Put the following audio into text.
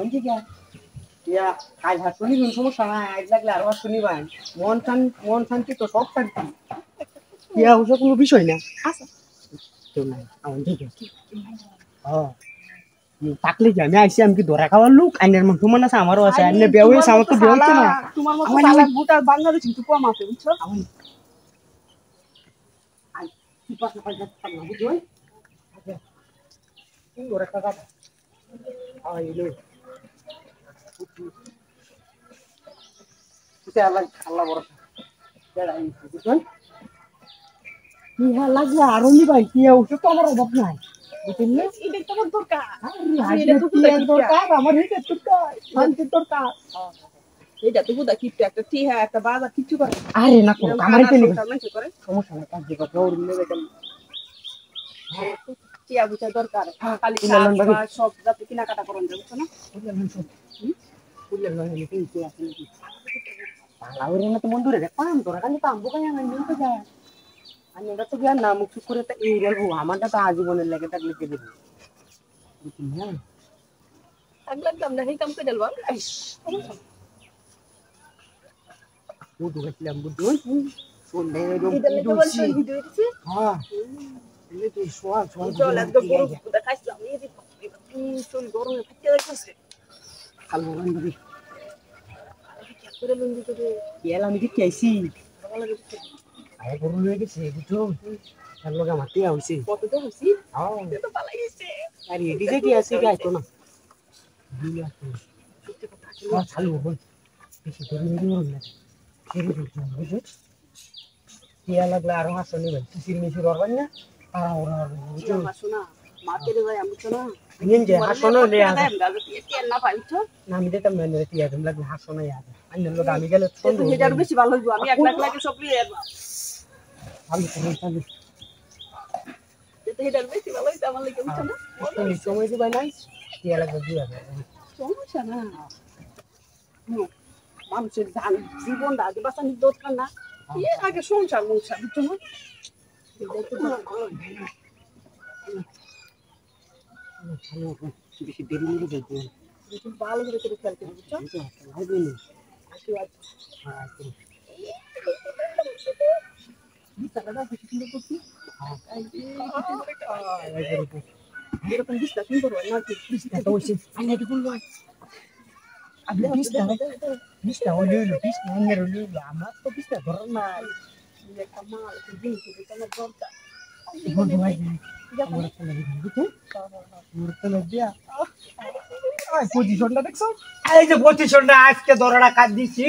কি ইয়া কাজ হাত শুনি কোন সমস্যা নাই আজ লাগলে আর শুনি ভাই মন শান্তি তো সব শান্তি ইয়া ওসব কোনো বিষয় না আচ্ছা তো নাই আমার ঠিক আছে হ্যাঁ থাকলে কি আমি আইসি আমি কি ধরা খাওয়ার লোক আইনের মন তোমার আছে আমারও আছে আইনে বিয়ে হয়েছে আমার তো বিয়ে হচ্ছে না তোমার মতো সালাক বুটার বাংলাদেশ কিন্তু কম আছে বুঝছো আমি আই কি পাস পাস না বুঝছো এই ধরা খাওয়া আইলো এটা আল্লাহ আল্লাহ বড় বেড়াই বুঝছেন কি হ্যাঁ লাগবে আরো নিবাই কি ওষুধ তো আমার অভাব নাই বুঝলেন এটা তোমার দরকার এটা তো দরকার আমার এটা দরকার শান্তির দরকার এটা তো বুদা কিপটা একটা টিহা একটা বাজার কিছু করে আরে না তো আমার তেলে করে সমস্যা নাই কাজ দিবা ওর নেবে কেন টিয়া বুঝা দরকার খালি সব যাতে কেনাকাটা করন যাবে না বুঝলেন সব বুঝলেন না কি কি আছে নাকি পালাওরে না তো বন্ধুরে পাম তোরা খালি পাম বোকাই আমি নিতে যায় আমি এটা তো জ্ঞান না মুখ চুপ করে এই গেল আমারটা তো আজীবনের লেগে থাকলে কে দেবে বুঝলেন লাগলাম না এই কাম করে দেলবা ও তো গেছিলাম বুঝুন শুনলে এরকম ভিডিও দিছি হ্যাঁ এই তো সোয়া চল একদম গরম দেখাইছিলাম এই যে চল গরমে ফাটতে যাচ্ছে কালো রঙের কি করে লুঙ্গি করে এলা আমি কি আইছি ভালো লাগে আয় গরম হয়ে গেছে বুঝছো তার লগে মাটি হইছে কত তো হইছে হ্যাঁ এটা তো ভালো হইছে আরে এদিকে কি আছে কি আইতো না দুই আছে সত্যি কথা হ্যাঁ চালু হল বেশি দেরি হইলো না দেরি হইছে বুঝছো কিয়া লাগলে আরো হাসো নিবেন কিসির মিশির করবেন না তারা ওরা বুঝছো হাসো না মার্কেটে যাই আমি তো না নিন যে হাসো না লে আদা কি না পাইছো না আমি দিতাম না টিয়া তুমি লাগলে হাসো না ইয়াদ আইনের লোক আমি গেলে সুন্দর হেজার বেশি ভালো হইবো আমি এক লাখ লাগে সব লিয়ে আসব আমি চালু যেতে হেজার বেশি ভালো হইতো আমার লাগে বুঝছো না তুমি সময় দিবা নাই টিয়া লাগবে দিয়া সমস্যা না মানুষের জান জীবনটা আগে বাঁচানোর দরকার না এর আগে সংসার মনসার বুঝছো না বেশি দেরি নিয়ে যাইতে ভালো করে করে খেলতে বুঝছো এরকম বিশ্বাস করবো না আপনি বিশটা হইলো বিশটা অন্যের হইলো আমার তো বিশটা ধরার নাই কামাল তোমার দরকার পজিশনটা দেখছো এই যে পজিশনটা আজকে ধরাটা কাজ দিচ্ছি